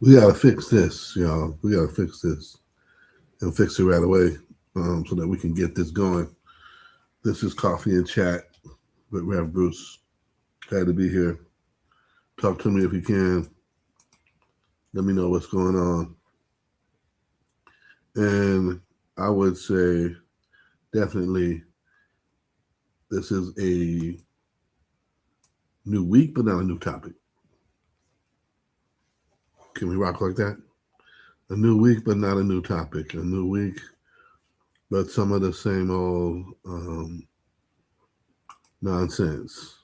We gotta fix this, y'all. We gotta fix this and fix it right away, so that we can get this going. This is Coffee and Chat with Rev Bruce. Glad to be here. Talk to me if you can. Let me know what's going on. And I would say definitely this is a new week, but not a new topic. Can we rock like that? A new week, but not a new topic. A new week, but some of the same old nonsense,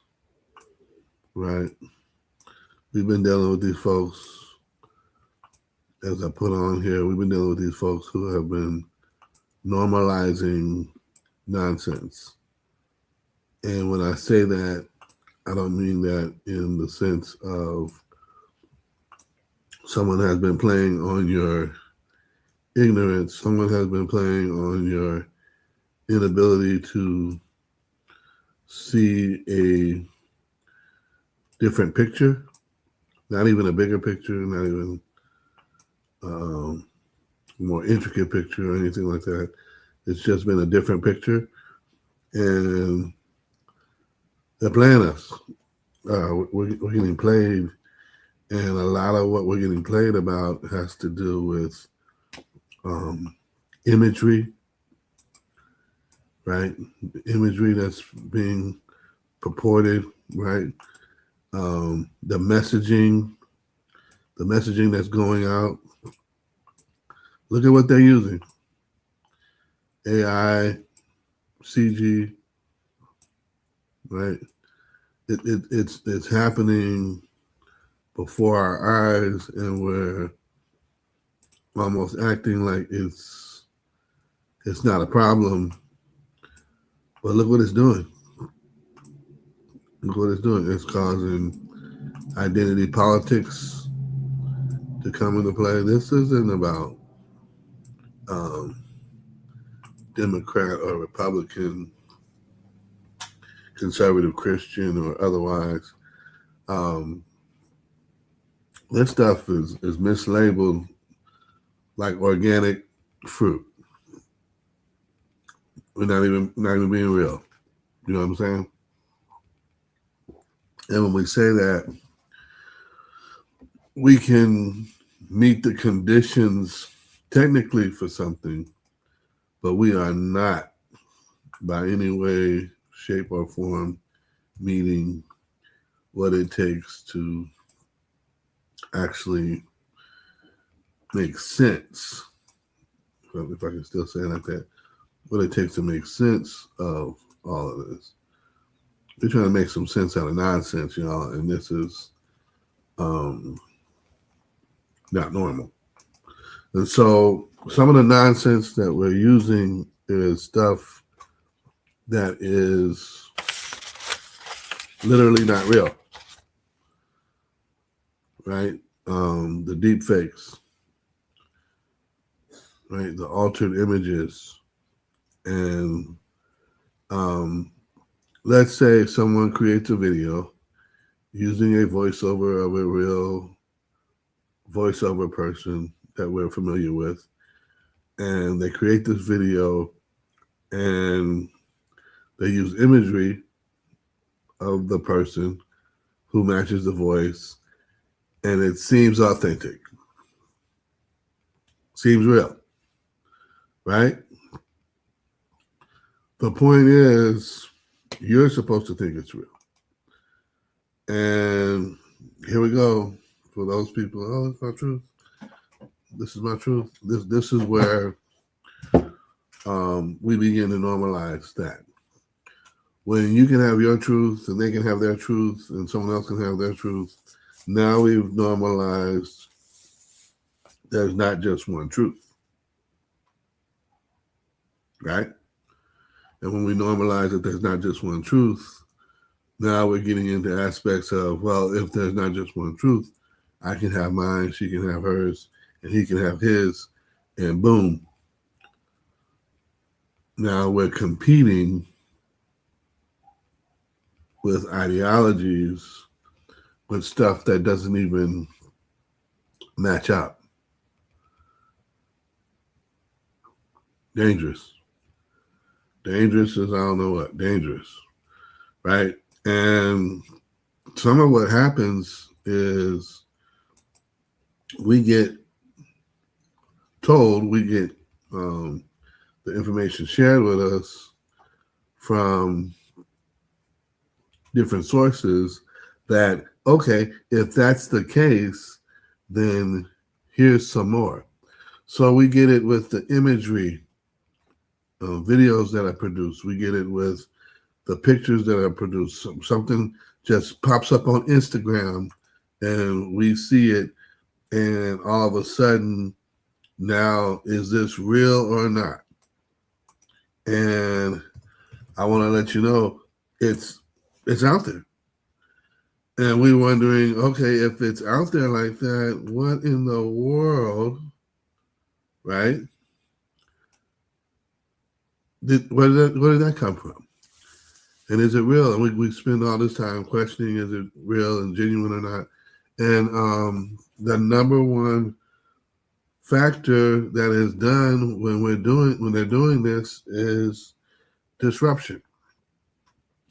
right? We've been dealing with these folks, as I put on here, we've been dealing with these folks who have been normalizing nonsense. And when I say that, I don't mean that in the sense of someone has been playing on your ignorance, someone has been playing on your inability to see a different picture, not even a bigger picture, not even um, more intricate picture or anything like that. It's just been a different picture, and they're playing us. We're getting played, and a lot of what we're getting played about has to do with um, imagery, right? Imagery that's being purported, right? The messaging that's going out. Look at what they're using: AI, CG, right? It's happening before our eyes, and we're almost acting like it's not a problem. But look what it's doing. Look what it's doing. It's causing identity politics to come into play. This isn't about um, Democrat or Republican, conservative Christian or otherwise. Um, this stuff is mislabeled like organic fruit. We're not even being real. You know what I'm saying? And when we say that, we can meet the conditions technically for something, but we are not by any way, shape, or form meeting what it takes to actually make sense. If I can still say it like that, what it takes to make sense of all of this. We're trying to make some sense out of nonsense, y'all, and this is um, not normal. And so some of the nonsense that we're using is stuff that is literally not real, right? The deep fakes, right? The altered images. And um, let's say someone creates a video using a voiceover of a real voiceover person that we're familiar with. And they create this video and they use imagery of the person who matches the voice, and it seems authentic, seems real, right? The point is, you're supposed to think it's real. And here we go. For those people, oh, it's not truth. This is my truth. This is where we begin to normalize that. When you can have your truth and they can have their truth and someone else can have their truth, now we've normalized there's not just one truth, right? And when we normalize that there's not just one truth, now we're getting into aspects of, well, if there's not just one truth, I can have mine, she can have hers, and he can have his, and boom. Now we're competing with ideologies, with stuff that doesn't even match up. Dangerous. Dangerous is I don't know what. Dangerous. Right? And some of what happens is we get told, we get the information shared with us from different sources that, okay, if that's the case, then here's some more. So we get it with the imagery, videos that are produced. We get it with the pictures that are produced. Something just pops up on Instagram and we see it, and all of a sudden, now, is this real or not? And I want to let you know it's out there. And we're wondering, okay, if it's out there like that, what in the world, right? Where did that come from? And is it real? And we spend all this time questioning, is it real and genuine or not? And the number one factor that is done when they're doing this is disruption.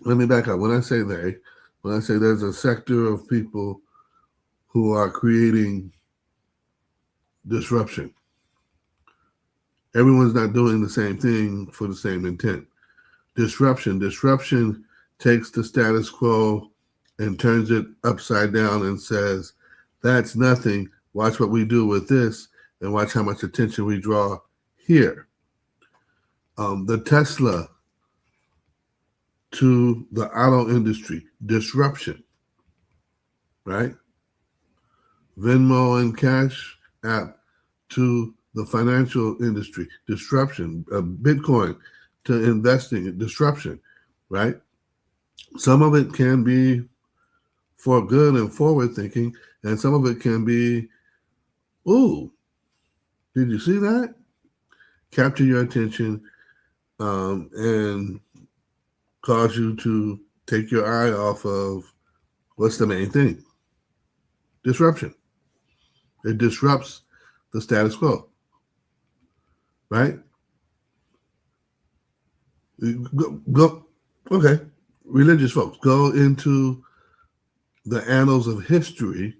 Let me back up. When I say there's a sector of people who are creating disruption. Everyone's not doing the same thing for the same intent. Disruption takes the status quo and turns it upside down and says, that's nothing. Watch what we do with this and watch how much attention we draw here. The Tesla to the auto industry, disruption, right? Venmo and Cash App to the financial industry, disruption. Bitcoin to investing, disruption, right? Some of it can be for good and forward thinking, and some of it can be, ooh, did you see that? Capture your attention and cause you to take your eye off of what's the main thing. Disruption. It disrupts the status quo, right? Go, okay. Religious folks, go into the annals of history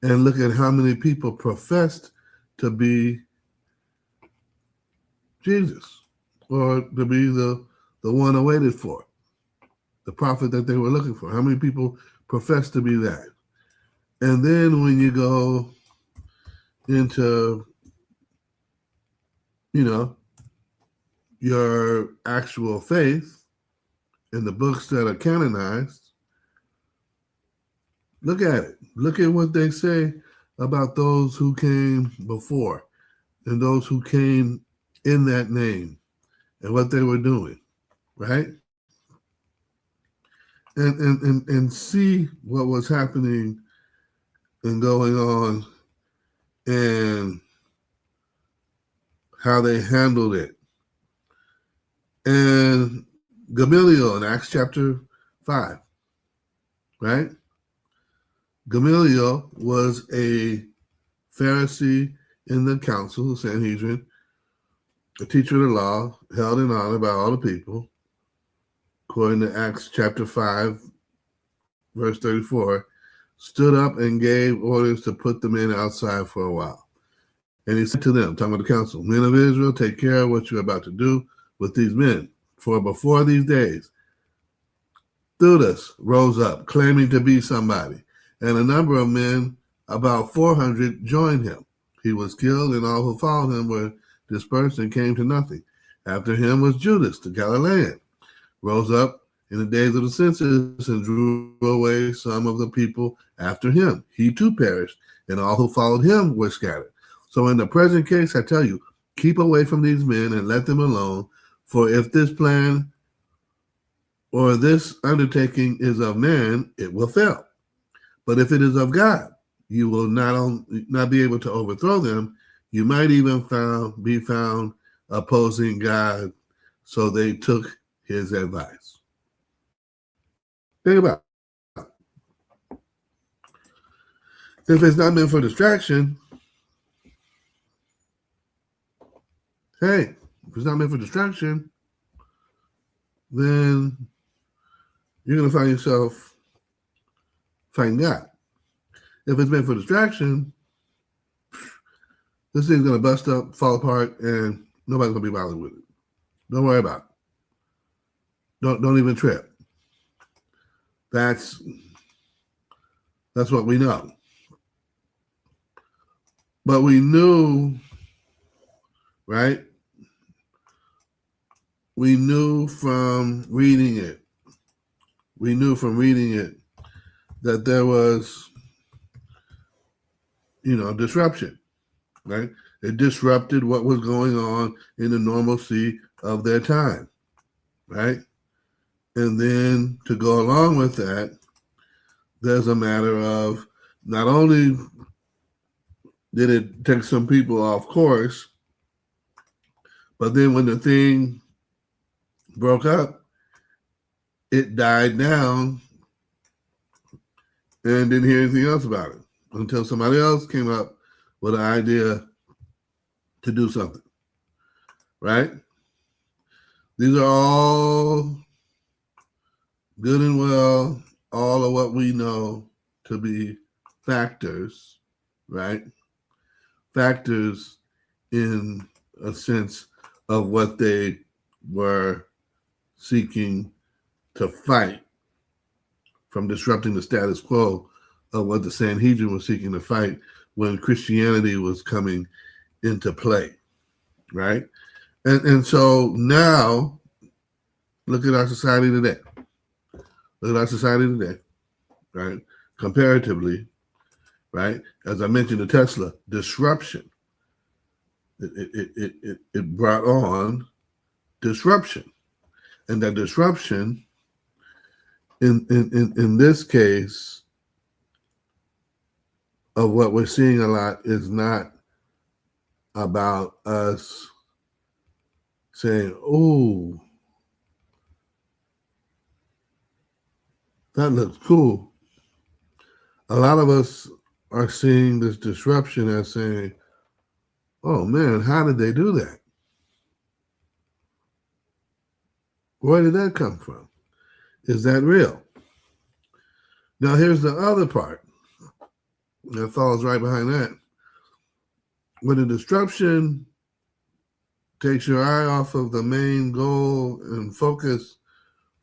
and look at how many people professed to be Jesus or to be the one awaited for, the prophet that they were looking for. How many people profess to be that? And then when you go into, your actual faith in the books that are canonized, look at it. Look at what they say about those who came before and those who came in that name and what they were doing, right? And see what was happening and going on and how they handled it. And Gamaliel in Acts chapter 5, right? Gamaliel was a Pharisee in the council, the Sanhedrin, a teacher of the law, held in honor by all the people. According to Acts chapter 5, verse 34, stood up and gave orders to put the men outside for a while. And he said to them, talking about the council, men of Israel, take care of what you're about to do with these men. For before these days, Theudas rose up, claiming to be somebody, and a number of men, about 400, joined him. He was killed, and all who followed him were dispersed and came to nothing. After him was Judas, the Galilean, rose up in the days of the census and drew away some of the people after him. He too perished, and all who followed him were scattered. So in the present case, I tell you, keep away from these men and let them alone, for if this plan or this undertaking is of man, it will fail. But if it is of God, you will not be able to overthrow them. You might even be found opposing God. So they took his advice. Think about it. If it's not meant for distraction, hey, if it's not meant for distraction, then you're going to find yourself fighting God. If it's meant for distraction, this thing's going to bust up, fall apart, and nobody's going to be bothered with it. Don't worry about it. Don't even trip. That's what we know. But we knew, right? We knew from reading it. We knew from reading it that there was, disruption, right? It disrupted what was going on in the normalcy of their time, right? And then to go along with that, there's a matter of not only did it take some people off course, but then when the thing broke up, it died down and didn't hear anything else about it until somebody else came up with an idea to do something, right? These are all good and well, all of what we know to be factors, right? Factors in a sense of what they were seeking to fight from disrupting the status quo of what the Sanhedrin was seeking to fight when Christianity was coming into play, right? And so now, look at our society today. Look at our society today, right? Comparatively, right? As I mentioned, the Tesla disruption. It brought on disruption, and that disruption, in this case, of what we're seeing a lot is not about us saying, "Oh, that looks cool." A lot of us are seeing this disruption as saying, "Oh man, how did they do that? Where did that come from? Is that real?" Now, here's the other part that falls right behind that. When the disruption takes your eye off of the main goal and focus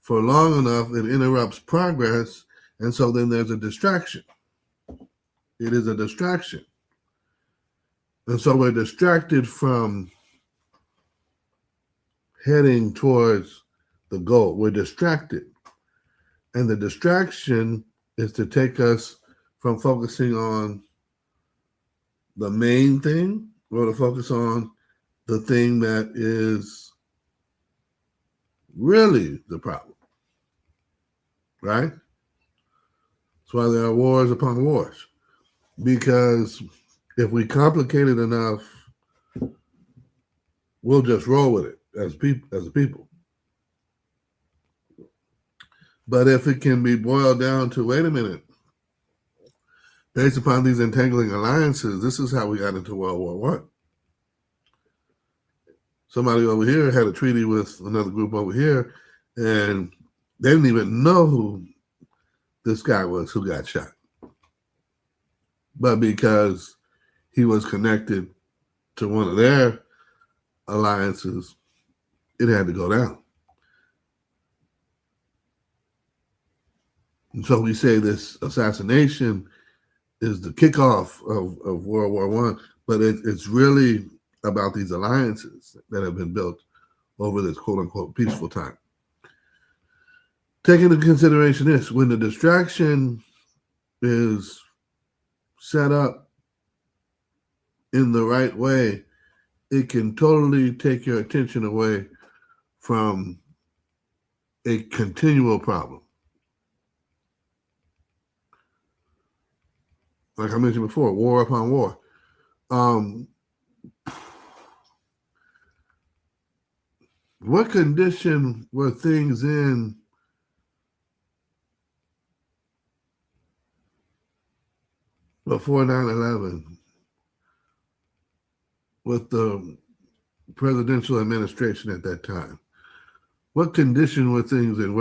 for long enough, it interrupts progress. And so then there's a distraction. It is a distraction. And so we're distracted from heading towards the goal. We're distracted. And the distraction is to take us from focusing on the main thing or to focus on the thing that is really the problem, right? That's why there are wars upon wars. Because if we complicate it enough, we'll just roll with it as a people. But if it can be boiled down to, wait a minute, based upon these entangling alliances, this is how we got into World War I. Somebody over here had a treaty with another group over here, and they didn't even know who this guy was who got shot. But because he was connected to one of their alliances, it had to go down. And so we say this assassination is the kickoff of World War I, but it's really about these alliances that have been built over this quote unquote peaceful time. Take into consideration this: when the distraction is set up in the right way, it can totally take your attention away from a continual problem. Like I mentioned before, war upon war. What condition were things in before 9/11 with the presidential administration at that time? What condition were things in?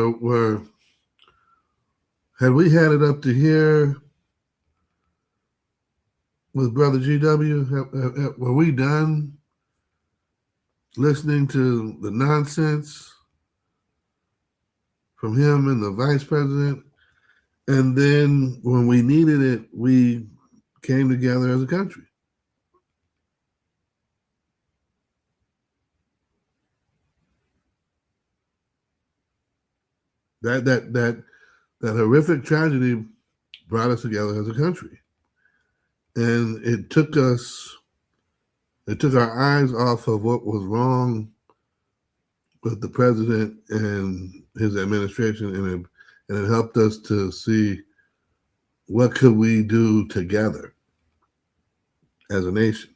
Had we had it up to here with Brother GW? Were we done listening to the nonsense from him and the vice president? And then when we needed it, we came together as a country. That horrific tragedy brought us together as a country. And it took our eyes off of what was wrong with the president and his administration, and it helped us to see what could we do together as a nation,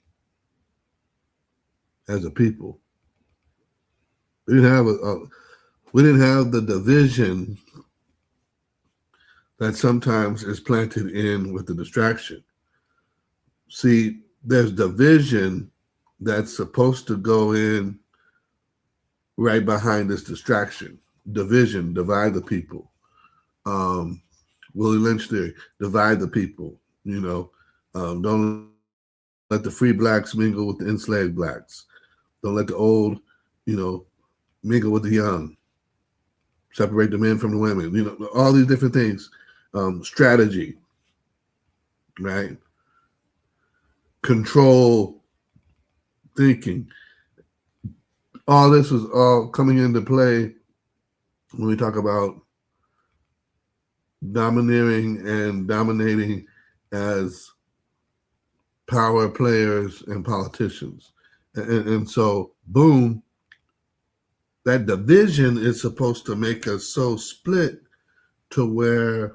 as a people. We didn't have the division that sometimes is planted in with the distraction. See, there's division that's supposed to go in right behind this distraction. Division, divide the people. Willie Lynch theory, divide the people. Don't let the free blacks mingle with the enslaved blacks. Don't let the old, mingle with the young. Separate the men from the women. All these different things. Strategy, right? Control thinking. All this was all coming into play when we talk about domineering and dominating as power players and politicians. And so, boom, that division is supposed to make us so split to where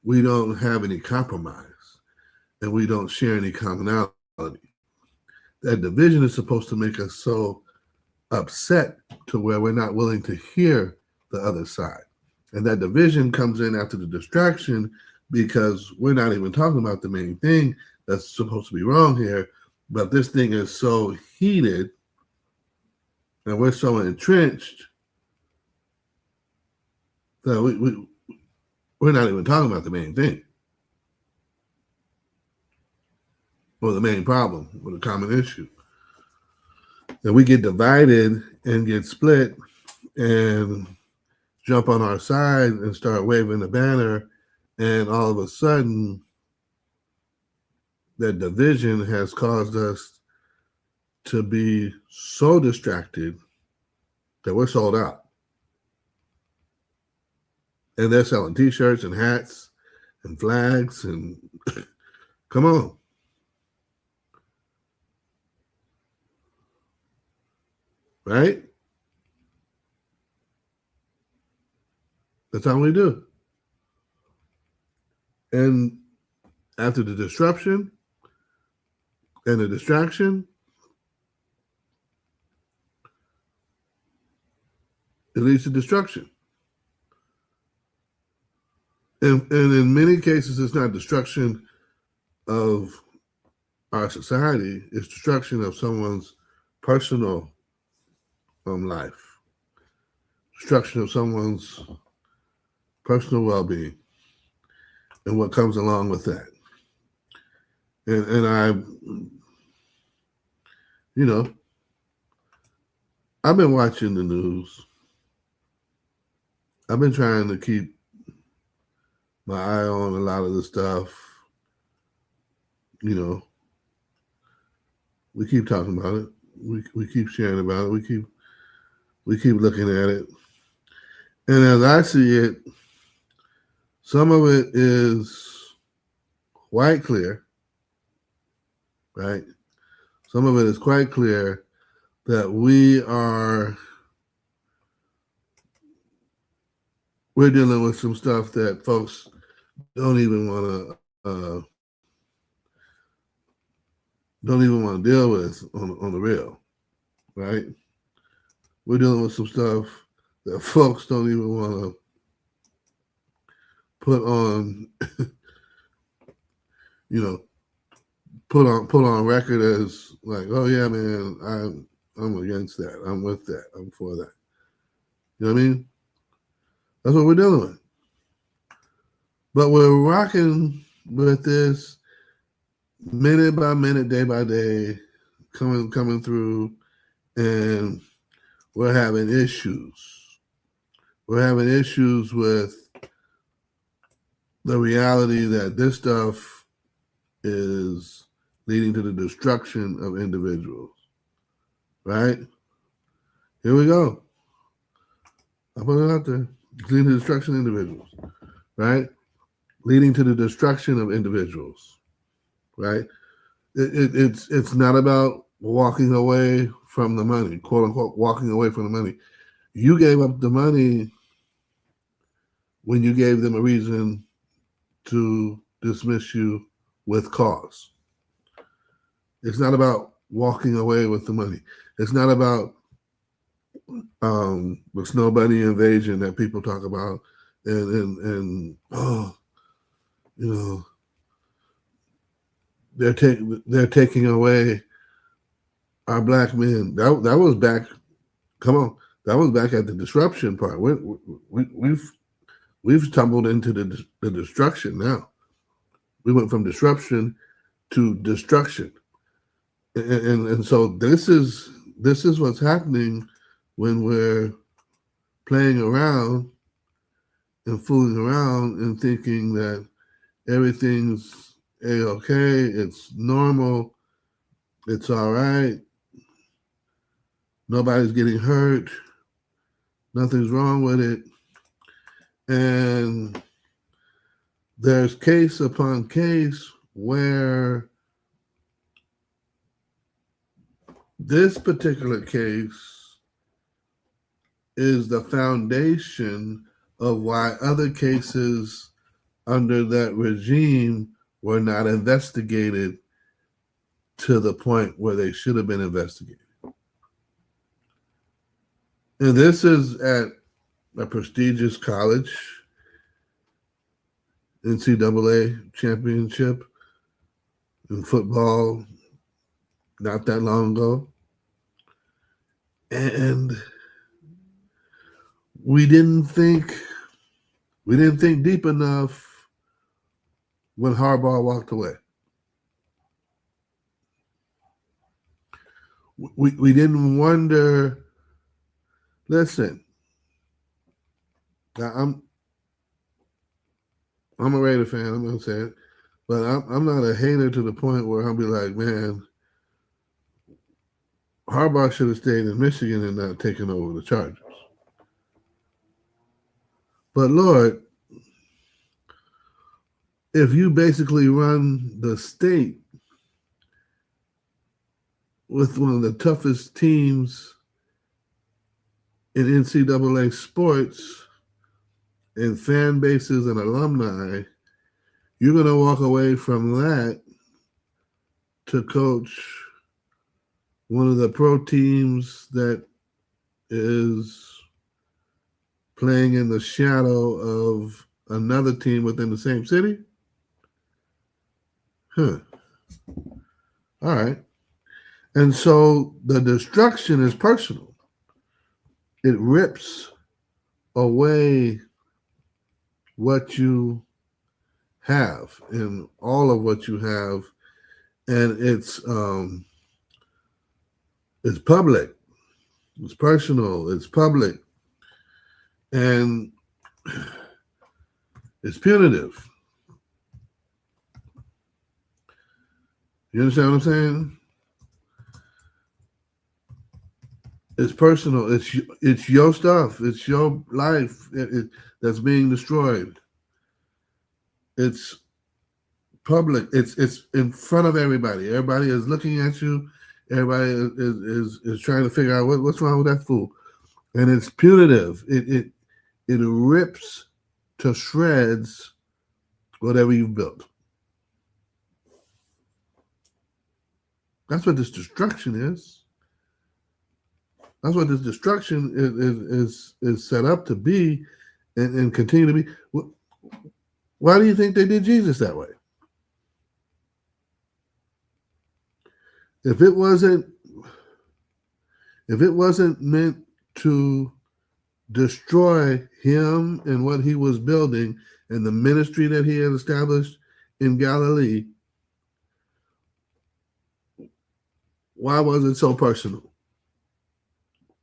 we don't have any compromise and we don't share any commonality. That division is supposed to make us so upset to where we're not willing to hear the other side. And that division comes in after the distraction because we're not even talking about the main thing that's supposed to be wrong here. But this thing is so heated and we're so entrenched that we're not even talking about the main thing or the main problem or the common issue. And we get divided and get split and jump on our side and start waving the banner. And all of a sudden, that division has caused us to be so distracted that we're sold out. And they're selling t-shirts and hats and flags and come on. Right? That's how we do. And after the disruption and the distraction, it leads to destruction. And in many cases, it's not destruction of our society, it's destruction of someone's personal life, destruction of someone's personal well-being, and what comes along with that. And I've been watching the news. I've been trying to keep my eye on a lot of the stuff. We keep talking about it. We keep sharing about it. We keep looking at it. And as I see it, some of it is quite clear, right? Some of it is quite clear that we're dealing with some stuff that folks don't even want to deal with on the real, right? We're dealing with some stuff that folks don't even want to put on you know, put on record as like, oh yeah, man, I'm against that. I'm with that. I'm for that. You know what I mean? That's what we're dealing with. But we're rocking with this minute by minute, day by day, coming through, and we're having issues. We're having issues with the reality that this stuff is leading to the destruction of individuals. Right? Here we go. I put it out there. It's leading to the destruction of individuals. Right? Leading to the destruction of individuals. Right? It's not about walking away from the money, quote unquote, walking away from the money. You gave up the money when you gave them a reason to dismiss you with cause. It's not about walking away with the money. It's not about the snow bunny invasion that people talk about, and oh, you know, they're taking away our black men. That was back. Come on, that was back at the disruption part. We've tumbled into the destruction now. We went from disruption to destruction, and so this is what's happening when we're playing around and fooling around and thinking that everything's a-okay, it's normal, it's all right, nobody's getting hurt, nothing's wrong with it. And there's case upon case where this particular case is the foundation of why other cases under that regime were not investigated to the point where they should have been investigated. And this is at a prestigious college, NCAA championship in football not that long ago. And we didn't think deep enough when Harbaugh walked away. We didn't wonder. Listen, I'm a Raider fan. I'm gonna say it, but I'm not a hater to the point where I'll be like, man, Harbaugh should have stayed in Michigan and not taken over the Chargers. But Lord, if you basically run the state with one of the toughest teams in NCAA sports and fan bases and alumni, you're going to walk away from that to coach one of the pro teams that is playing in the shadow of another team within the same city? Huh. All right. And so the destruction is personal. It rips away what you have and all of what you have, and it's public, it's personal, it's public, and it's punitive. You understand what I'm saying? It's personal. It's your stuff. It's your life that's being destroyed. It's public. It's in front of everybody. Everybody is looking at you. Everybody is trying to figure out what's wrong with that fool, and it's punitive. It rips to shreds whatever you've built. That's what this destruction is. That's what this destruction is set up to be, and continue to be. Why do you think they did Jesus that way? If it wasn't if it wasn't meant to destroy him and what he was building and the ministry that he had established in Galilee, why was it so personal?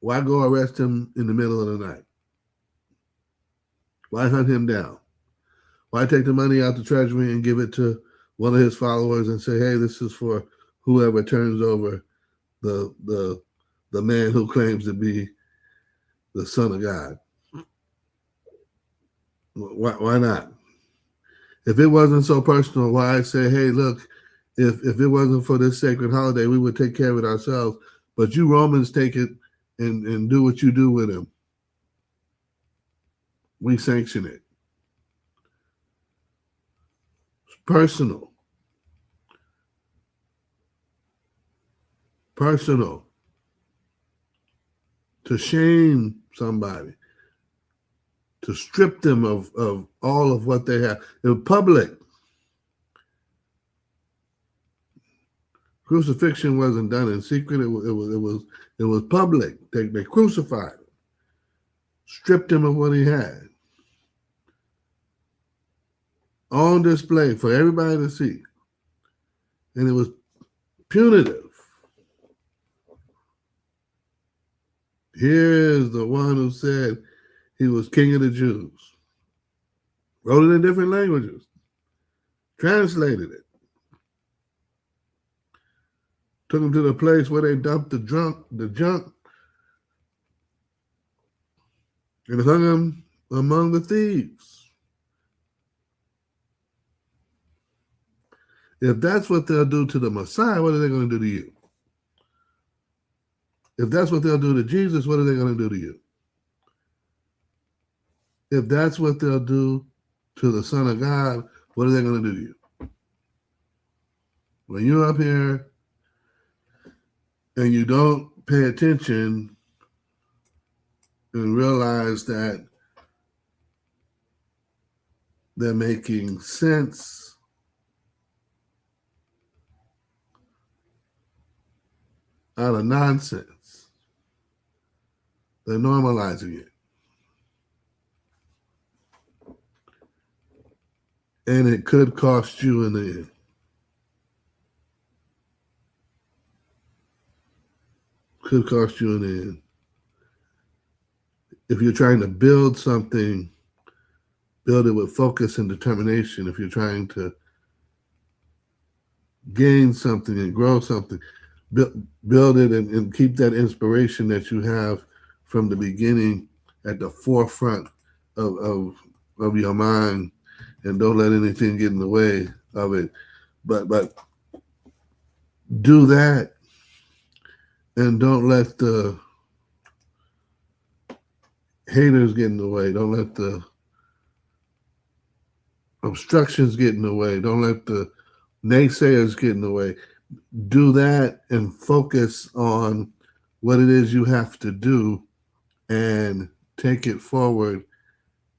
Why go arrest him in the middle of the night? Why hunt him down? Why take the money out the treasury and give it to one of his followers and say, "Hey, this is for whoever turns over the the the man who claims to be the Son of God"? Why not? If it wasn't so personal, why say, "Hey, look, if it wasn't for this sacred holiday, we would take care of it ourselves. But you Romans take it and do what you do with him. We sanction it." It's personal. Personal. To shame somebody, to strip them of all of what they have. It was public. Crucifixion wasn't done in secret. It was public. They crucified him, stripped him of what he had, on display for everybody to see, and it was punitive. Here is the one who said he was king of the Jews. Wrote it in different languages, translated it, took him to the place where they dumped the junk, and hung him among the thieves. If that's what they'll do to the Messiah, what are they going to do to you? If that's what they'll do to Jesus, what are they going to do to you? If that's what they'll do to the Son of God, what are they going to do to you? When you're up here and you don't pay attention and realize that they're making sense out of nonsense, they're normalizing it. And it could cost you in the end. Could cost you in the end. If you're trying to build something, build it with focus and determination. If you're trying to gain something and grow something, build it and keep that inspiration that you have from the beginning at the forefront of your mind, and don't let anything get in the way of it. But do that, and don't let the haters get in the way. Don't let the obstructions get in the way. Don't let the naysayers get in the way. Do that and focus on what it is you have to do and take it forward,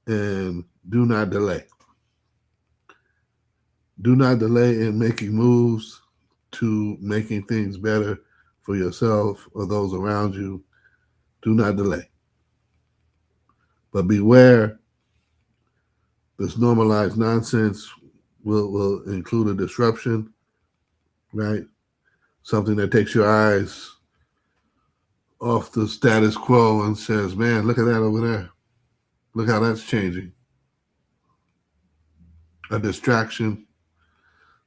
and do not delay. Do not delay in making moves to making things better for yourself or those around you. Do not delay. But beware, this normalized nonsense will include a disruption, right? Something that takes your eyes off the status quo and says, "Man, look at that over there. Look how that's changing." A distraction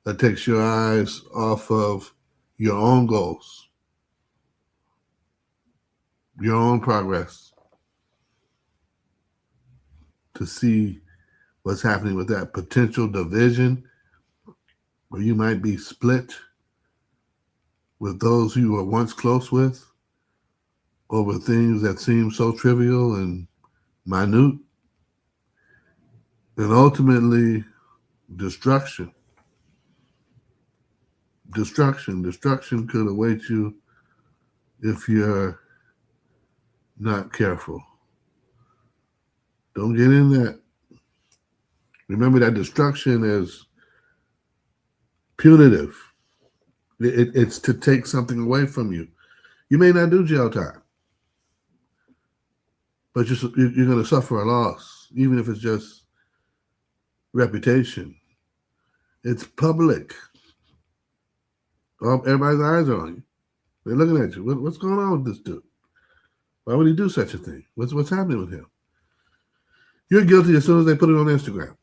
that takes your eyes off of your own goals, your own progress, to see what's happening with that potential division where you might be split with those who you were once close with over things that seem so trivial and minute, and ultimately destruction. Destruction could await you if you're not careful. Don't get in that. Remember that destruction is punitive. It's to take something away from you. You may not do jail time, but you're going to suffer a loss, even if it's just reputation. It's public. Everybody's eyes are on you. They're looking at you. What's going on with this dude? Why would he do such a thing? What's happening with him? You're guilty as soon as they put it on Instagram.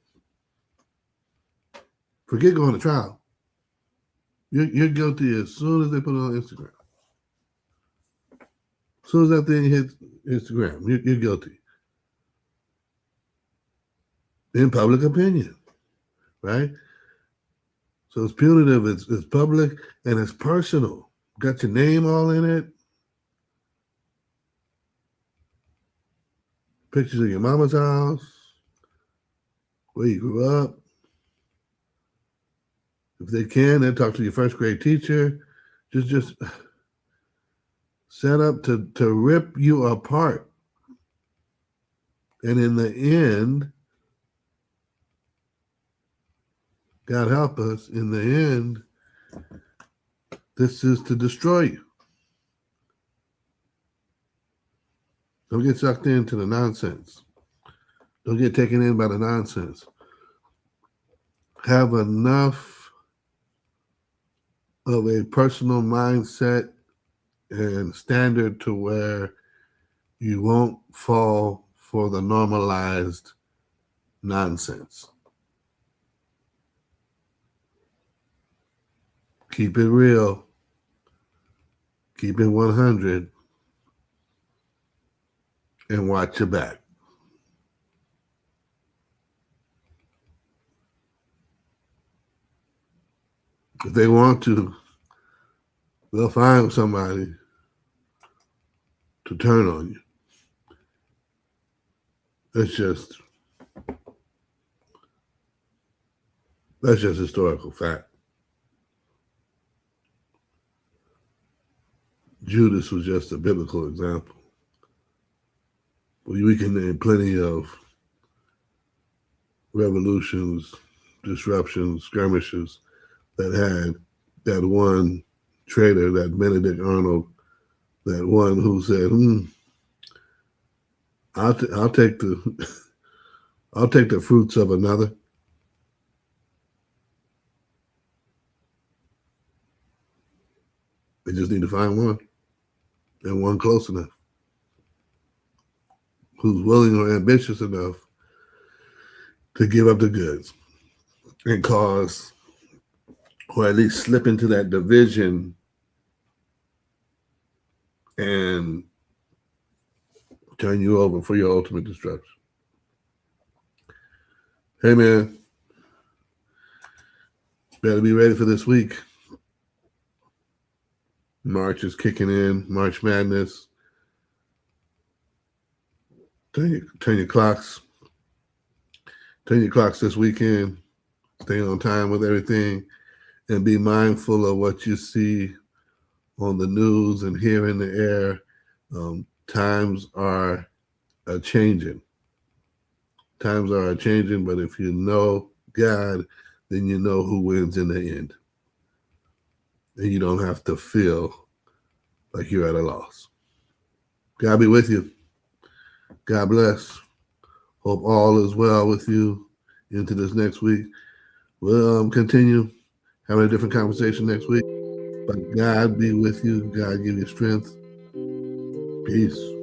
Forget going to trial. You're guilty as soon as they put it on Instagram. As soon as that thing hits Instagram, you're guilty. In public opinion, right? So it's punitive, it's public, and it's personal. Got your name all in it. Pictures of your mama's house, where you grew up. If they can, then talk to your first grade teacher. Just set up to rip you apart. And in the end, God help us, in the end, this is to destroy you. Don't get sucked into the nonsense. Don't get taken in by the nonsense. Have enough of a personal mindset and standard to where you won't fall for the normalized nonsense. Keep it real. Keep it 100. And watch your back. If they want to, they'll find somebody to turn on you. That's just historical fact. Judas was just a biblical example. We can name plenty of revolutions, disruptions, skirmishes that had that one traitor, that Benedict Arnold, that one who said, I'll take the I'll take the fruits of another. We just need to find one, and one close enough, who's willing or ambitious enough to give up the goods and cause, or at least slip into that division and turn you over for your ultimate destruction. Hey, man, better be ready for this week. March is kicking in, March Madness. Turn your clocks. Turn your clocks this weekend. Stay on time with everything, and be mindful of what you see on the news and hear in the air. Times are changing. Times are changing, but if you know God, then you know who wins in the end. And you don't have to feel like you're at a loss. God be with you. God bless. Hope all is well with you into this next week. We'll continue having a different conversation next week. But God be with you. God give you strength. Peace.